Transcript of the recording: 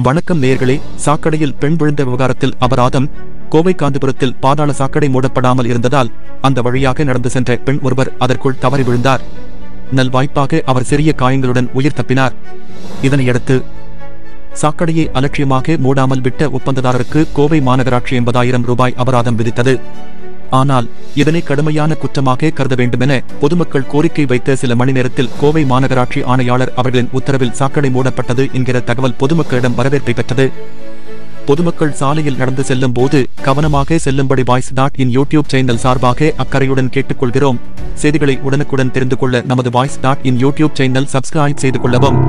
வணக்கம் நேயர்களே. சாக்கடையில் பெண் விழுந்த விவகாரத்தில் அபராதம். கோவை காந்திபுரத்தில் பாதாள சாக்கடை மூடப்படாமல் இருந்ததால் அந்த வழியாக நடந்து சென்ற பெண் ஒருவர் அதற்குள் தவறி விழுந்தார். நல்வாய்ப்பாக அவர் சிறிய காயங்களுடன் உயிர் தப்பினார். இதனையடுத்து சாக்கடையை அலட்சியமாக மூடாமல் விட்ட ஒப்பந்ததாரருக்கு கோவை மாநகராட்சி 80,000 ரூபாய் அபராதம் விதித்தது. ஆனால் இதனை கடுமையான குற்றமாக கருத வேண்டுமென பொதுமக்கள் கோரிக்கை வைத்த சில மணி நேரத்தில் கோவை மாநகராட்சி ஆணையாளர் அவர்களின் உத்தரவில் சாக்கடை மூடப்பட்டது என்கிற தகவல் பொதுமக்களிடம் வரவேற்பை பெற்றது. பொதுமக்கள் சாலையில் நடந்து செல்லும் போது கவனமாக செல்லும்படி voice.in யூடியூப் சேனல் சார்பாக அக்கறையுடன் கேட்டுக்கொள்கிறோம். செய்திகளை உடனுக்குடன் தெரிந்து கொள்ள நமது voice.in யூடியூப் சேனல் சப்ஸ்கிரைப் செய்து கொள்ளவும்.